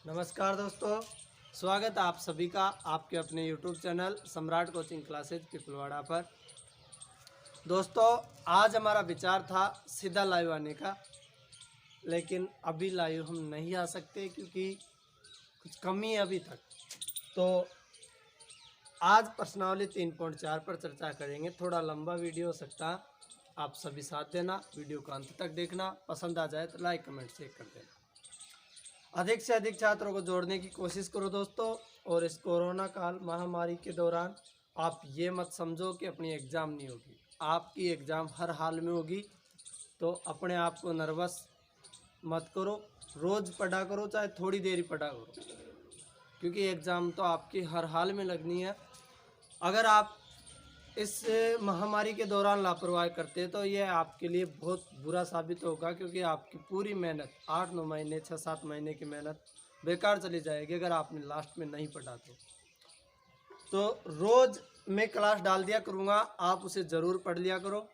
नमस्कार दोस्तों, स्वागत है आप सभी का आपके अपने YouTube चैनल सम्राट कोचिंग क्लासेज पिपलवाड़ा पर। दोस्तों, आज हमारा विचार था सीधा लाइव आने का, लेकिन अभी लाइव हम नहीं आ सकते क्योंकि कुछ कमी है अभी तक। तो आज प्रश्नावली 3.4 पर चर्चा करेंगे। थोड़ा लंबा वीडियो हो सकता है, आप सभी साथ देना, वीडियो को अंत तक देखना। पसंद आ जाए तो लाइक कमेंट शेयर कर देना। अधिक से अधिक छात्रों को जोड़ने की कोशिश करो दोस्तों। और इस कोरोना काल महामारी के दौरान आप ये मत समझो कि अपनी एग्ज़ाम नहीं होगी, आपकी एग्ज़ाम हर हाल में होगी। तो अपने आप को नर्वस मत करो, रोज़ पढ़ा करो, चाहे थोड़ी देर ही पढ़ा करो, क्योंकि एग्ज़ाम तो आपकी हर हाल में लगनी है। अगर आप इस महामारी के दौरान लापरवाही करते हैं तो यह आपके लिए बहुत बुरा साबित होगा, क्योंकि आपकी पूरी मेहनत 8-9 महीने 6-7 महीने की मेहनत बेकार चली जाएगी अगर आपने लास्ट में नहीं पढ़ा तो रोज़ मैं क्लास डाल दिया करूँगा, आप उसे ज़रूर पढ़ लिया करो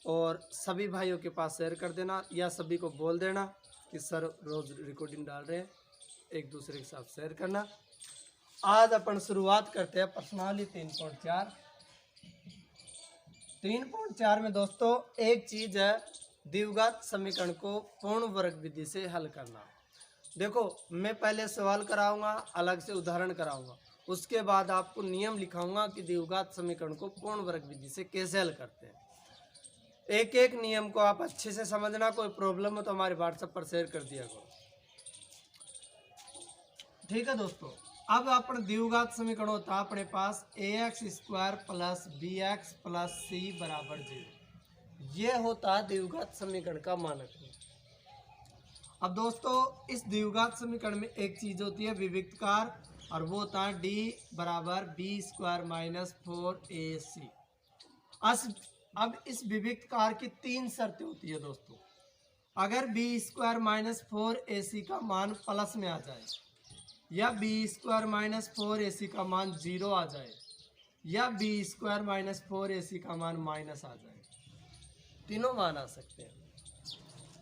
और सभी भाइयों के पास शेयर कर देना या सभी को बोल देना कि सर रोज़ रिकॉर्डिंग डाल रहे हैं, एक दूसरे के साथ शेयर करना। आज अपन शुरुआत करते हैं प्रश्नावली 3.4। 3.4 में दोस्तों एक चीज़ है, द्विघात समीकरण को पूर्ण वर्ग विधि से हल करना। देखो, मैं पहले सवाल कराऊंगा, अलग से उदाहरण कराऊंगा, उसके बाद आपको नियम लिखाऊंगा कि द्विघात समीकरण को पूर्ण वर्ग विधि से कैसे हल करते हैं। एक एक नियम को आप अच्छे से समझना। कोई प्रॉब्लम हो तो हमारे व्हाट्सएप पर शेयर कर दिया करो, ठीक है दोस्तों। अब अपन द्विघात समीकरण होता है अपने पास ax² plus bx plus c बराबर 0। ये होता है द्विघात समीकरण का मानक रूप। अब दोस्तों इस द्विघात समीकरण में एक चीज होती है विविक्तकार, और वो होता है d बराबर b² माइनस 4ac। अब इस विविक्तकार की 3 शर्तें होती है दोस्तों। अगर b² माइनस 4ac का मान प्लस में आ जाए, या b² माइनस 4ac का मान 0 आ जाए, या b² माइनस 4ac का मान माइनस आ जाए, तीनों मान आ सकते हैं।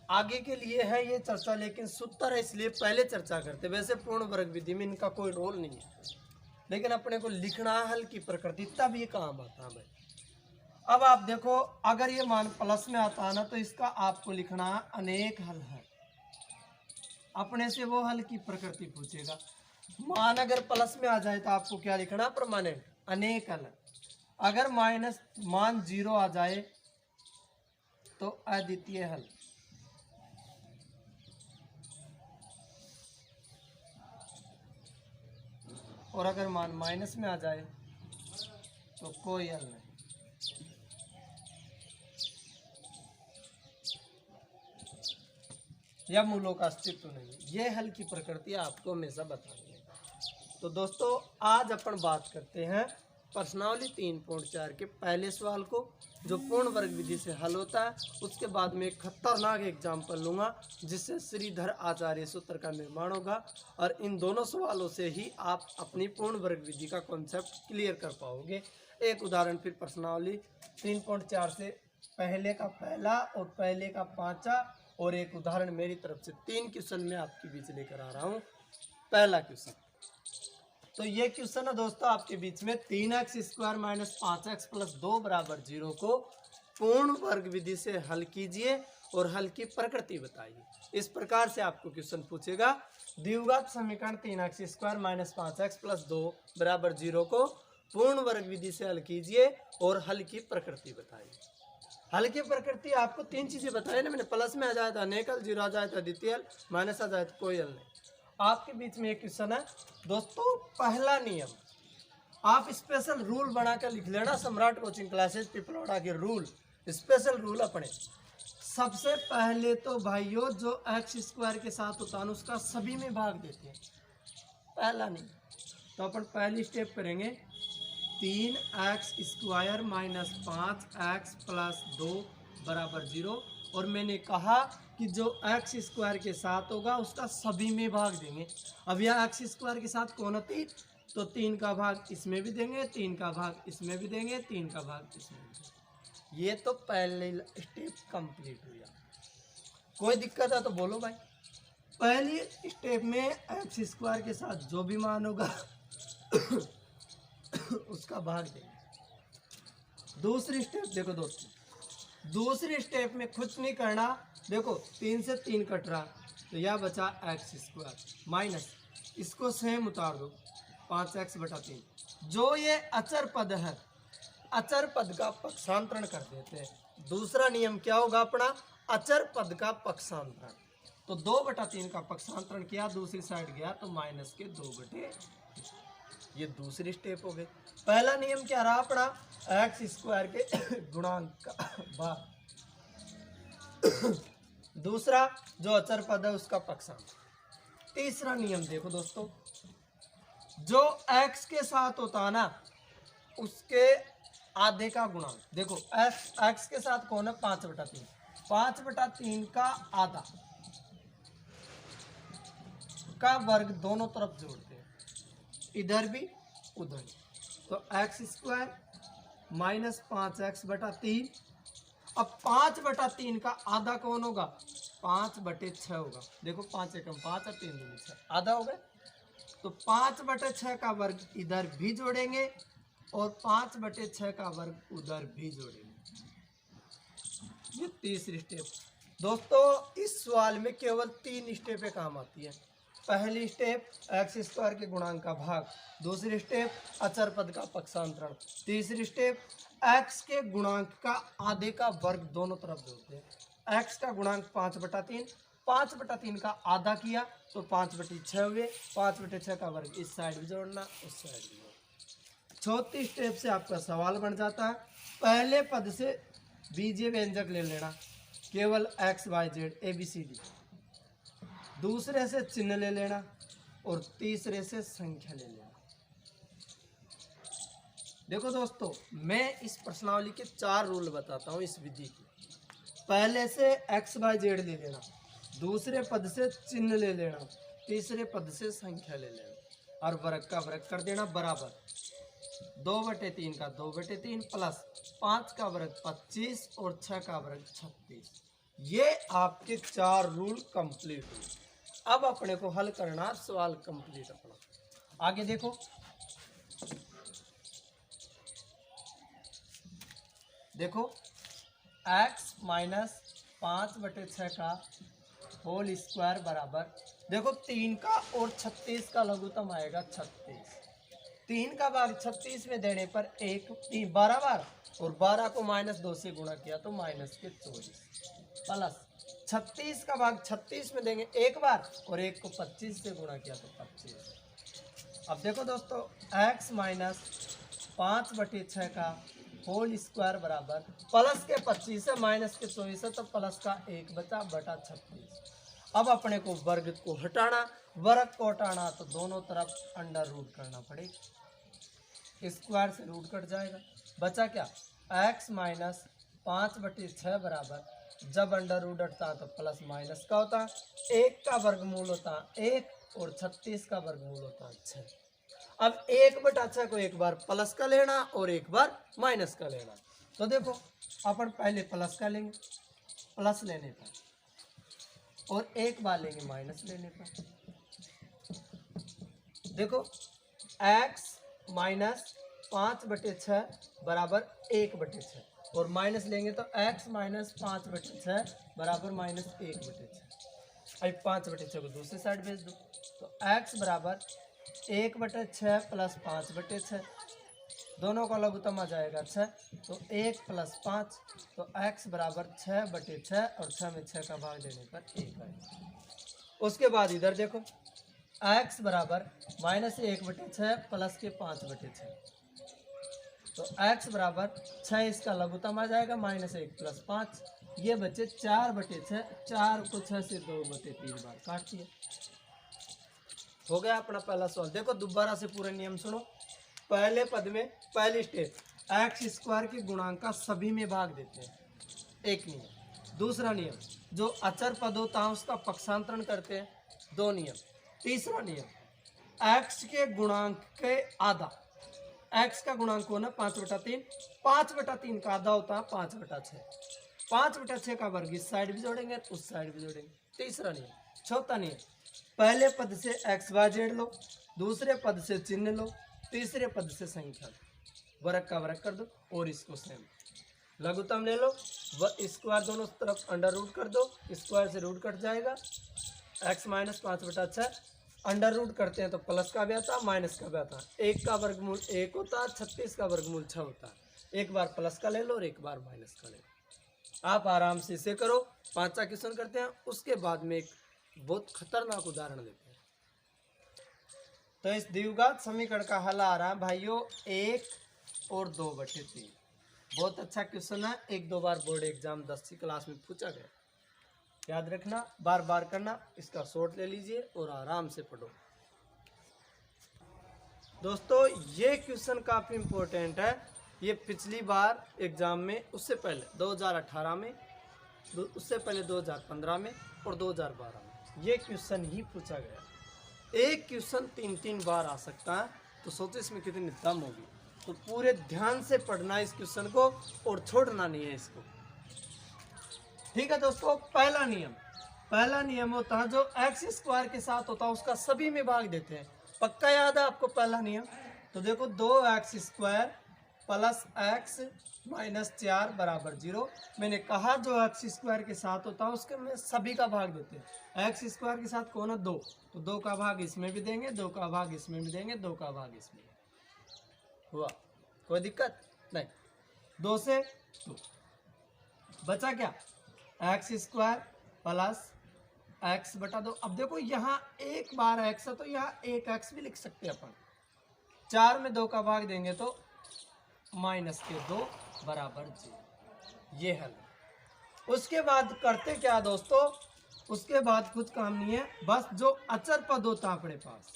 आगे के लिए है ये चर्चा, लेकिन सूत्र है इसलिए पहले चर्चा करते। वैसे पूर्ण वर्ग विधि में इनका कोई रोल नहीं है, लेकिन अपने को लिखना हल की प्रकृति तब ये काम आता है भाई। अब आप देखो, अगर ये मान प्लस में आता है ना, तो इसका आपको लिखना अनेक हल है। अपने से वो हल की प्रकृति पूछेगा। मान अगर प्लस में आ जाए तो आपको क्या लिखना, परमानेंट अनेक हल। अगर माइनस मान 0 आ जाए तो अद्वितीय हल। और अगर मान माइनस में आ जाए तो कोई हल नहीं। या मूलों का अस्तित्व नहीं। ये हल की प्रकृति आपको हमेशा बतानी है। तो दोस्तों आज अपन बात करते हैं प्रश्नावली 3.4 के पहले सवाल को, जो पूर्ण वर्ग विधि से हल होता है। उसके बाद में एक खतरनाक एग्जाम्पल लूँगा जिससे श्रीधर आचार्य सूत्र का निर्माण होगा, और इन दोनों सवालों से ही आप अपनी पूर्ण वर्ग विधि का कॉन्सेप्ट क्लियर कर पाओगे। एक उदाहरण फिर प्रश्नावली 3.4 से पहले का पहला और पहले का 5वां, और एक उदाहरण मेरी तरफ से 3 क्वेश्चन में आपके बीच लेकर आ रहा हूँ। पहला क्वेश्चन, तो ये क्वेश्चन है दोस्तों आपके बीच में 3x² माइनस 5x प्लस 2 बराबर 0 को पूर्ण वर्ग विधि से हल कीजिए और हल की प्रकृति बताइए। इस प्रकार से आपको क्वेश्चन पूछेगा, द्विघात समीकरण 3x² माइनस 5x प्लस 2 बराबर 0 को पूर्ण वर्ग विधि से हल कीजिए और हल की प्रकृति बताइए। हल की प्रकृति आपको 3 चीजें बताई ना मैंने। प्लस में आ जाए तो अनेक हल, 0 आ जाए तो अद्वितीय हल, माइनस आ जाए तो कोई हल नहीं। आपके बीच में एक क्वेश्चन है दोस्तों। पहला नियम आप स्पेशल रूल बना कर लिख लेना, सम्राट कोचिंग क्लासेज पिपलवाड़ा के रूल, स्पेशल रूल अपने। सबसे पहले तो भाइयों जो x² के साथ होता है उसका सभी में भाग देते हैं, पहला नियम। तो अपन पहली स्टेप करेंगे 3x² माइनस 5x प्लस 2 बराबर 0। और मैंने कहा कि जो x² के साथ होगा उसका सभी में भाग देंगे। अब यह x² के साथ कौन होती है, तो 3 का भाग इसमें भी देंगे, 3 का भाग इसमें भी देंगे, 3 का भाग इसमें भी देंगे। ये तो पहले स्टेप कंप्लीट हुआ। कोई दिक्कत है तो बोलो भाई। पहली स्टेप में एक्स स्क्वायर के साथ जो भी मान होगा उसका भाग देंगे। दूसरी स्टेप देखो दोस्तों, दूसरी स्टेप में कुछ नहीं करना। देखो 3 से 3 कट रहा, तो यह बचा एक्स स्क्वायर माइनस, इसको सेम उतार दो 5x/3। जो ये अचर पद है, अचर पद का पक्षांतरण कर देते हैं। दूसरा नियम क्या होगा अपना, अचर पद का पक्षांतरण। तो 2/3 का पक्षांतरण किया, दूसरी साइड गया तो माइनस के 2/, ये दूसरी स्टेप हो गई। पहला नियम क्या रहा अपना, एक्स स्क्वायर के गुणांक का भाग। दूसरा जो अचर पद है उसका पक्षांतर। तीसरा नियम देखो दोस्तों, जो x के साथ होता है ना उसके आधे का गुणांक। देखो x के साथ कौन है, 5/3, 5/3 का आधा का वर्ग दोनों तरफ जोड़ते हैं, इधर भी उधर भी। तो एक्स स्क्वायर माइनस 5x/3। अब 5/3 का आधा कौन होगा, 5/6 होगा। देखो 5 एकम 5 और 3 दूनी 6, आधा हो गया। तो 5/6 का वर्ग इधर भी जोड़ेंगे और 5/6 का वर्ग उधर भी जोड़ेंगे। ये तीसरी स्टेप। दोस्तों इस सवाल में केवल 3 स्टेपें काम आती है। पहली स्टेप एक्स स्क्वायर के गुणांक का भाग, दूसरी स्टेप अचर पद का पक्षांतरण, तीसरी स्टेप एक्स के गुणांक का आधे का वर्ग दोनों तरफ जोड़ते हैं। एक्स का गुणांक 5/3, 5/3 का आधा किया तो 5/6 हुए, 5/6 का वर्ग इस साइड भी जोड़ना उस साइड भी जोड़ना। चौथी स्टेप से आपका सवाल बन जाता है, पहले पद से बीजीय व्यंजक ले लेना, केवल X Y Z A B C D. दूसरे से चिन्ह ले लेना और तीसरे से संख्या ले लेना। देखो दोस्तों मैं इस प्रश्नावली के 4 रूल बताता हूँ इस विधि की। पहले से एक्स वाई जेड ले लेना, दूसरे पद से चिन्ह ले लेना, तीसरे पद से संख्या ले लेना और वर्ग का वर्ग कर देना बराबर। 2/3 का 2/3 प्लस 5 का वर्ग 25 और 6 का वर्ग 36। ये आपके 4 रूल कंप्लीट हुए। अब अपने को हल करना सवाल कंप्लीट अपना। आगे देखो, देखो x माइनस 5/6 का होल स्क्वायर बराबर, देखो 3 का और 36 का लघुत्तम आएगा 36। 3 का भाग 36 में देने पर 12 बार और 12 को -2 से गुणा किया तो -24 प्लस 36 का भाग 36 में देंगे एक बार और 1 को 25 से गुणा किया तो 25। अब देखो दोस्तों x माइनस 5/6 का होल स्क्वायर बराबर प्लस के 25 है माइनस के 24 है तो प्लस का 1 बचा बटा 36। अब अपने को वर्ग को हटाना, वर्ग को हटाना तो दोनों तरफ अंडर रूट करना पड़ेगा, स्क्वायर से रूट कट जाएगा। बचा क्या, x माइनस 5/6 बराबर, जब अंडर रूट हटता है तो प्लस माइनस का होता है, 1 का वर्गमूल होता है 1 और 36 का वर्गमूल होता है 6। अब 1/6 को एक बार प्लस का लेना और एक बार माइनस का लेना। तो देखो अपन पहले प्लस का लेंगे प्लस लेने पर और एक बार लेंगे माइनस लेने पर। देखो x माइनस 5/6 बराबर 1/6 और माइनस लेंगे तो x माइनस 5/6 बराबर -1/6। अब 5/6 को दूसरी साइड भेज दो तो x बराबर 1/6 प्लस 5/6, दोनों का लघुत्तम आ जाएगा 6 तो 1 + 5 तो x बराबर 6/6 और 6 में 6 का भाग देने पर 1 आएगा। उसके बाद इधर देखो x बराबर -1/6 प्लस के 5/6 तो x बराबर 6, इसका लघुत्तम आ जाएगा -1 + 5, ये बचे 4/6। 4 को 6 से 2/3 बार काट दिया, हो गया अपना पहला सवाल। देखो दोबारा से पूरे नियम सुनो। पहले पद में पहली स्टेप एक्स स्क्वायर के गुणांक का सभी में भाग देते हैं, एक नियम। दूसरा नियम जो अचर पद होता है उसका पक्षांतरण करते हैं, 2 नियम। तीसरा नियम एक्स के गुणांक के आधा, एक्स का गुणांक होना 5/3, 5/3 का आधा होता है 5/6, 5/6 का वर्ग इस साइड भी जोड़ेंगे उस साइड भी जोड़ेंगे। तीसरा नियम। चौथा नियम पहले पद से एक्स वाई जेड लो, दूसरे पद से चिन्ह लो, तीसरे पद से संख्या लो, वर्ग का वर्ग कर दो और इसको सेम लघुत्तम ले लो, स्क्वायर दोनों तरफ अंडर रूट कर दो, स्क्वायर से रूट कट जाएगा, एक्स माइनस 5/6 अंडर रूट करते हैं तो प्लस का भी आता माइनस का भी आता। एक का वर्गमूल 1 होता है, 36 का वर्गमूल 6 होता है। एक बार प्लस का ले लो और एक बार माइनस का ले लो। आप आराम से इसे करो। 5वां क्वेश्चन करते हैं, उसके बाद में एक बहुत खतरनाक उदाहरण लेते हैं। तो इस द्विघात समीकरण का हल आ रहा है भाइयों 1 और 2/3। बहुत अच्छा क्वेश्चन है, 1-2 बार बोर्ड एग्जाम 10वीं क्लास में पूछा गया। याद रखना, बार बार करना, इसका शॉर्ट ले लीजिए और आराम से पढ़ो। दोस्तों ये क्वेश्चन काफ़ी इम्पोर्टेंट है। ये पिछली बार एग्जाम में, उससे पहले 2018 में, उससे पहले 2015 में और 2012 में ये क्वेश्चन ही पूछा गया। एक क्वेश्चन 3-3 बार आ सकता है, तो सोचो इसमें कितनी दम होगी। तो पूरे ध्यान से पढ़ना इस क्वेश्चन को और छोड़ना नहीं है इसको। ठीक है दोस्तों, पहला नियम होता है जो एक्स स्क्वायर के साथ होता है उसका सभी में भाग देते हैं। पक्का याद है आपको पहला नियम? तो देखो 2x² प्लस x माइनस 4 बराबर 0। मैंने कहा जो x² के साथ होता है उसके में सभी का भाग देते हैं। x² के साथ कौन है 2, तो 2 का भाग इसमें भी देंगे, 2 का भाग इसमें भी देंगे, 2 का भाग इसमें। हुआ कोई दिक्कत नहीं। 2 से 2 बचा क्या, x² प्लस x/2। अब देखो यहाँ एक बार x है तो यहाँ 1x भी लिख सकते हैं अपन। 4 में 2 का भाग देंगे तो -2 बराबर 0। ये हल। उसके बाद करते क्या दोस्तों, उसके बाद कुछ काम नहीं है, बस जो अचर पद होता है अपने पास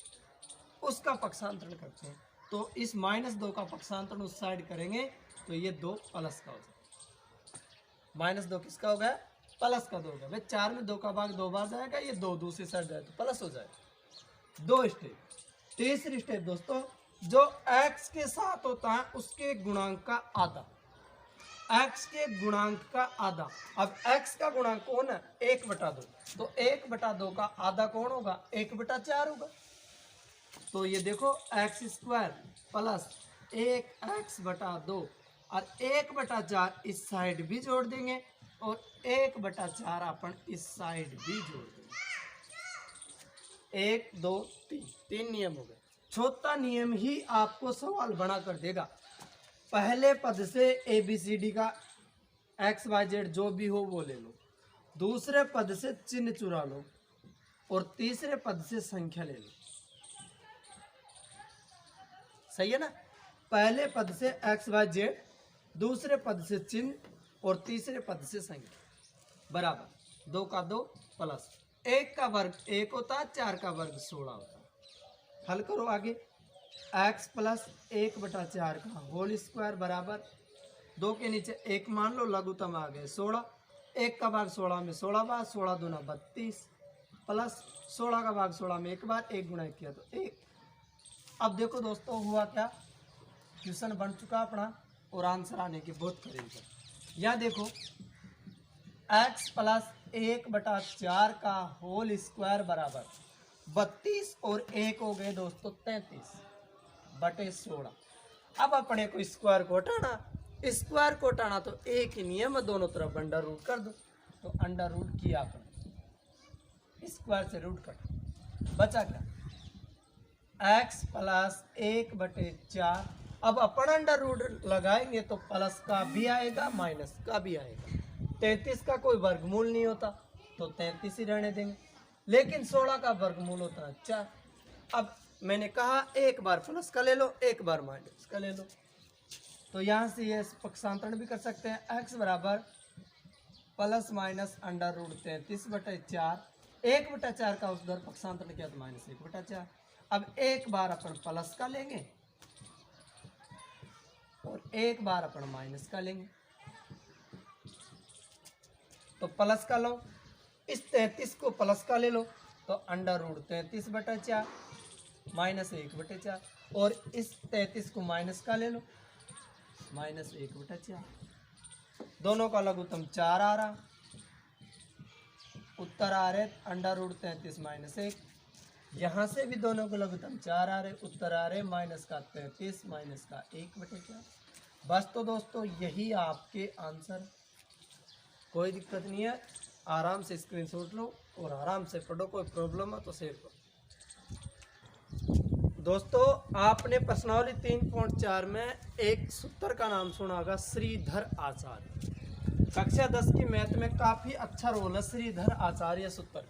उसका पक्षांतरण करते हैं। तो इस -2 का पक्षांतरण उस साइड करेंगे तो ये 2 प्लस का हो जाएगा। -2 किसका हो गया, प्लस का 2 हो गया। भाई 4 में 2 का भाग 2 बार जाएगा, ये 2 दूसरी साइड जाए तो प्लस हो जाएगा। 2 स्टेप। तीसरी स्टेप दोस्तों, जो x के साथ होता है उसके गुणांक का आधा, x के गुणांक का आधा। अब x का गुणांक कौन है 1/2, तो 1/2 का आधा कौन होगा 1/4 होगा। तो ये देखो x² प्लस 1x/2 और 1/4 इस साइड भी जोड़ देंगे और 1/4 अपन इस साइड भी जोड़ देंगे। 1 2 3 नियम हो गए। चौथा नियम ही आपको सवाल बना कर देगा। पहले पद से ABCD का XYZ जो भी हो वो ले लो, दूसरे पद से चिन्ह चुरा लो और तीसरे पद से संख्या ले लो। सही है ना? पहले पद से XYZ, दूसरे पद से चिन्ह और तीसरे पद से संख्या बराबर 2 का 2 प्लस 1 का वर्ग 1 होता है, 4 का वर्ग 16 होता है। हल करो आगे। x प्लस 1/4 का होल स्क्वायर बराबर 2 के नीचे 1 मान लो, लघुत्तम आ गए 16। 1 का भाग 16 में 16 बार, 16 दूना 32 प्लस 16 का भाग 16 में 1 बार, 1 गुणा किया तो 1। अब देखो दोस्तों हुआ क्या, क्वेश्चन बन चुका अपना और आंसर आने के बहुत करीब है। यहाँ देखो x प्लस 1/4 का होल स्क्वायर बराबर 32 और 1 हो गए दोस्तों 33/16। अब अपने को स्क्वायर को हटाना, तो एक ही नियम है, दोनों तरफ अंडर रूट कर दो। तो अंडर रूट किया अपने, स्क्वायर से रूट कट, बचा क्या x प्लस 1/4। अब अपन अंडर रूट लगाएंगे तो प्लस का भी आएगा माइनस का भी आएगा। 33 का कोई वर्गमूल नहीं होता तो 33 ही रहने देंगे, लेकिन 16 का वर्गमूल होता है 4। अब मैंने कहा एक बार प्लस का ले लो, एक बार माइनस का ले लो, तो यहाँ से ये पक्षांतरण भी कर सकते हैं। x बराबर प्लस माइनस अंडर रूट 33/4, 1/4 का उधर पक्षांतरण किया तो -1/4। अब एक बार अपन प्लस का लेंगे और एक बार अपन माइनस का लेंगे। तो प्लस का लो, इस 33 को प्लस का ले लो तो अंडर रूट 33/4 -1/4, और इस 33 को माइनस का ले लो -1/4। दोनों का लघुत्तम 4 आ रहा, उत्तर आ रहे अंडर रूट 33 -1, यहाँ से भी दोनों को लघुत्तम 4 आ रहे, उत्तर आ रहे माइनस का 33 माइनस का 1/4। बस तो दोस्तों यही आपके आंसर, कोई दिक्कत नहीं है। आराम से स्क्रीनशॉट लो और आराम से पढ़ो, कोई प्रॉब्लम है तो शेयर करो। दोस्तों आपने प्रश्नावली 3.4 में एक सूत्र का नाम सुना होगा, श्रीधर आचार्य। कक्षा 10 की मैथ में काफ़ी अच्छा रोल है श्रीधर आचार्य सूत्र।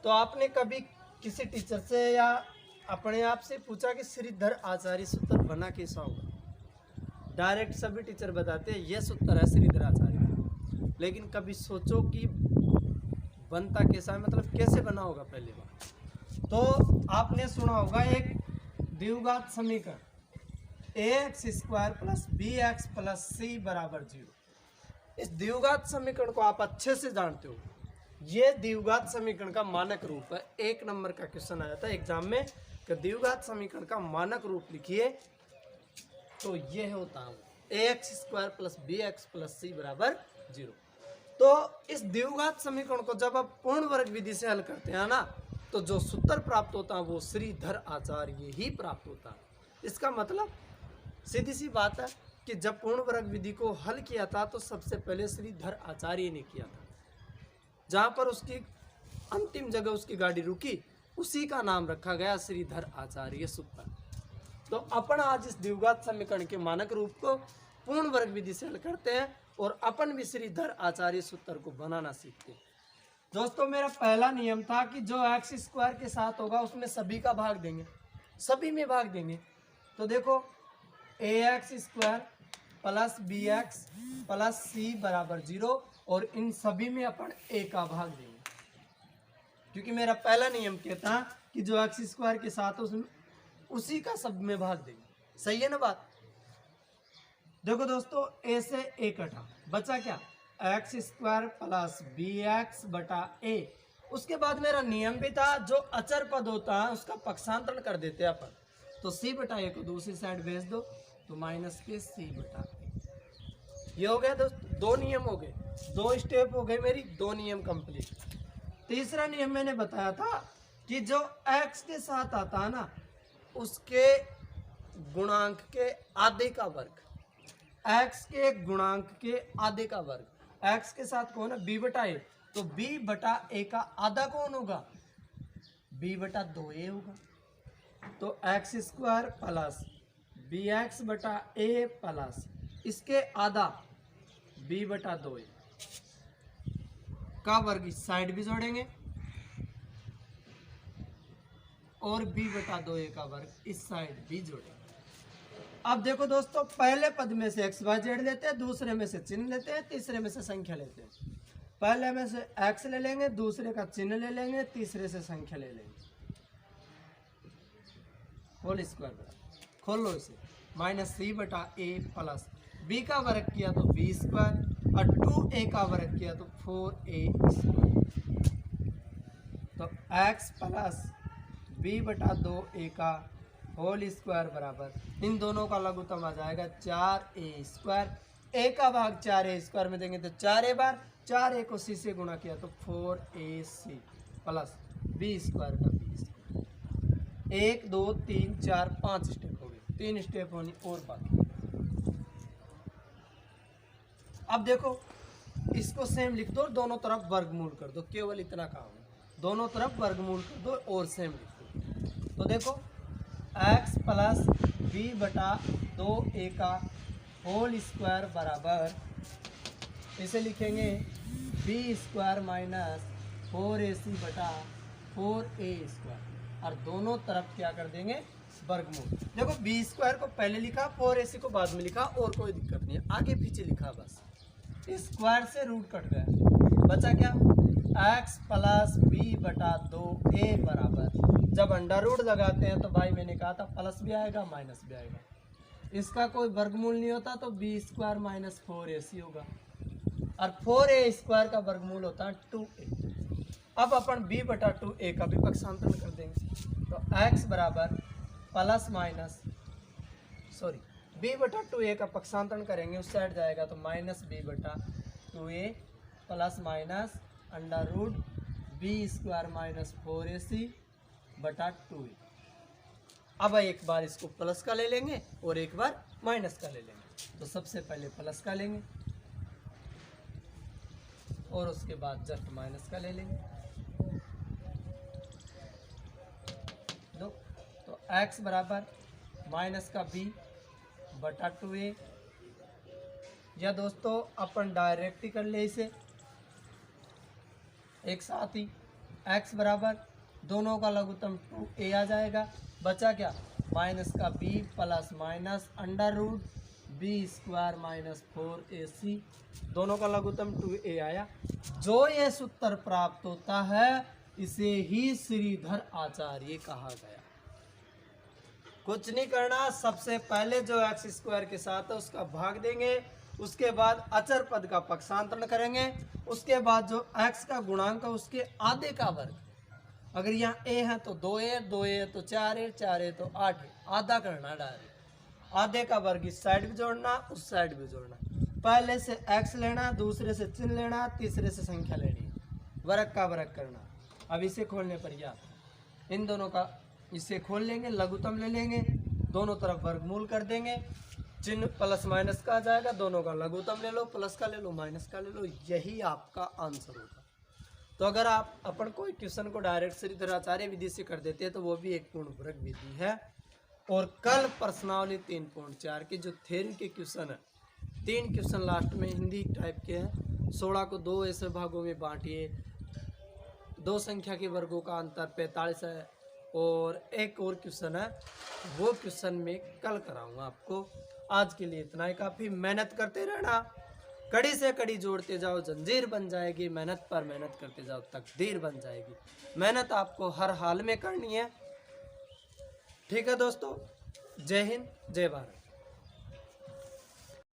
तो आपने कभी किसी टीचर से या अपने आप से पूछा कि श्रीधर आचार्य सूत्र बना कैसा होगा? डायरेक्ट सभी टीचर बताते हैं यह सूत्र है श्रीधर आचार्य, लेकिन कभी सोचो कि बनता कैसा है, मतलब कैसे बना होगा पहली बार। तो आपने सुना होगा एक द्विघात समीकरण ax² + bx + c = 0। इस द्विघात समीकरण को आप अच्छे से जानते हो। ये द्विघात समीकरण का मानक रूप है। 1 नंबर का क्वेश्चन आया था एग्जाम में कि द्विघात समीकरण का मानक रूप लिखिए, तो ये होता है ax² + bx + c = 0। तो इस द्विघात समीकरण को जब आप पूर्ण वर्ग विधि से हल करते हैं ना, तो जो सूत्र प्राप्त होता है वो श्रीधर आचार्य ही प्राप्त होता है। इसका मतलब सीधी सी बात है कि जब पूर्ण वर्ग विधि को हल किया था तो सबसे पहले श्रीधर आचार्य ने किया था। जहाँ पर उसकी अंतिम जगह उसकी गाड़ी रुकी, उसी का नाम रखा गया श्रीधर आचार्य सूत्र। तो अपन आज इस द्विघात समीकरण के मानक रूप को पूर्ण वर्ग विधि से हल करते हैं और अपन भी श्रीधर आचार्य सूत्र को बनाना सीखते हैं। दोस्तों मेरा पहला नियम था कि जो x² के साथ होगा उसमें सभी का भाग देंगे, सभी में भाग देंगे। तो देखो ax² + bx + c = 0 और इन सभी में अपन a का भाग देंगे, क्योंकि मेरा पहला नियम कहता कि जो x² के साथ उसमें उसी का सब में भाग देंगे। सही है ना बात? देखो दोस्तों a से a कटा, बचा क्या? x² + bx / a। उसके बाद मेरा नियम भी था जो अचर पद होता है उसका पक्षांतरण कर देते हैं अपन। तो c/a को दूसरी साइड भेज दो तो माइनस के c/a। ये हो गया दोस्तों, 2 नियम हो गए, 2 स्टेप हो गए मेरी, 2 नियम कंप्लीट। तीसरा नियम मैंने बताया था कि जो x के साथ आता है ना उसके गुणांक के आधे का वर्ग, x के गुणांक के आधे का वर्ग। x के साथ कौन है? b/a। तो b/a का आधा कौन होगा? b/2a होगा। तो x² + bx / a प्लस इसके आधा b/2a का वर्ग इस साइड भी जोड़ेंगे और b/2a का वर्ग इस साइड भी जोड़ेंगे। अब देखो दोस्तों पहले पद में से x y z लेते हैं, दूसरे में से चिन्ह लेते हैं, तीसरे में से संख्या लेते हैं। पहले में से x ले लेंगे, दूसरे का चिन्ह ले लेंगे, तीसरे से संख्या ले लेंगे। होल स्क्वायर बराबर, खोल लो इसे, -c/a प्लस b का वर्ग किया तो b² और 2a का वर्ग किया तो 4a²। तो x + b/2a का होल स्क्वायर बराबर, इन दोनों का लघुत्तम आ जाएगा 4a²। a का भाग 4a² में देंगे तो 4a बार, 4a को c से गुणा किया तो 4ac प्लस b² का b²। 1 2 3 4 5 स्टेप हो गए, 3 स्टेप होनी और बाकी। अब देखो इसको सेम लिख दो, दोनों तरफ वर्गमूल कर दो, केवल इतना काम है, दोनों तरफ वर्गमूल कर दो और सेम लिख दो। तो देखो x + b/2a का होल स्क्वायर बराबर, इसे लिखेंगे b² - 4ac/4a², और दोनों तरफ क्या कर देंगे? वर्गमूल। देखो b² को पहले लिखा, 4ac को बाद में लिखा, और कोई दिक्कत नहीं है, आगे पीछे लिखा, बस स्क्वायर से रूट कट गया, बचा क्या? x + b/2a बराबर, जब अंडर रूट लगाते हैं तो भाई मैंने कहा था प्लस भी आएगा माइनस भी आएगा, इसका कोई वर्गमूल नहीं होता तो b² - 4ac होगा, और 4a² का वर्गमूल होता है 2a। अब अपन b/2a का भी पक्षांतरण कर देंगे, तो x बराबर b/2a का पक्षांतरण करेंगे, उस साइड जाएगा तो -b/2a plus minus under root b² - 4ac बटा 2a। अब एक बार इसको प्लस का ले लेंगे और एक बार माइनस का ले लेंगे। तो सबसे पहले प्लस का लेंगे और उसके बाद जस्ट माइनस का ले लेंगे। दो तो x बराबर माइनस का b बटा 2a, या दोस्तों अपन डायरेक्ट ही कर ले इसे एक साथ ही। x बराबर दोनों का लघुत्तम 2a आ जाएगा, बचा क्या माइनस का b plus minus under root B square minus 4ac, दोनों का लघुत्तम 2a आया। जो ये सूत्र प्राप्त होता है इसे ही श्रीधर आचार्य कहा गया। कुछ नहीं करना, सबसे पहले जो एक्स स्क्वायर के साथ है उसका भाग देंगे, उसके बाद अचर पद का पक्षांतरण करेंगे, उसके बाद जो x का गुणांक है उसके आधे का वर्ग। अगर यहाँ a है तो 2a, 2a है तो 4a, 4a है तो 8a, आधा करना डायरेक्ट। आधे का वर्ग इस साइड भी जोड़ना उस साइड भी जोड़ना। पहले से x लेना, दूसरे से चिन्ह लेना, तीसरे से संख्या लेनी, वर्ग का वर्ग करना। अब इसे खोलने पर यह इन दोनों का इसे खोल लेंगे, लघुत्तम ले लेंगे, दोनों तरफ वर्गमूल कर देंगे, चिन्ह प्लस माइनस का आ जाएगा, दोनों का लघुत्तम ले लो, प्लस का ले लो, माइनस का ले लो, यही आपका आंसर होगा। तो अगर आप अपन कोई क्वेश्चन को डायरेक्ट श्रीधर आचार्य विधि से कर देते हैं तो वो भी एक पूर्ण वर्ग विधि है। और कल प्रश्नावली 3.4 के जो थ्योरी के क्वेश्चन है, 3 क्वेश्चन लास्ट में हिंदी टाइप के हैं। 16 को 2 ऐसे भागों में बांटिए, 2 संख्या के वर्गों का अंतर 45 है, और एक और क्वेश्चन है, वो क्वेश्चन में कल कराऊंगा आपको। आज के लिए इतना ही काफ़ी। मेहनत करते रहना, कड़ी से कड़ी जोड़ते जाओ, जंजीर बन जाएगी। मेहनत पर मेहनत करते जाओ, तकदीर बन जाएगी। मेहनत आपको हर हाल में करनी है। ठीक है दोस्तों, जय हिंद, जय भारत।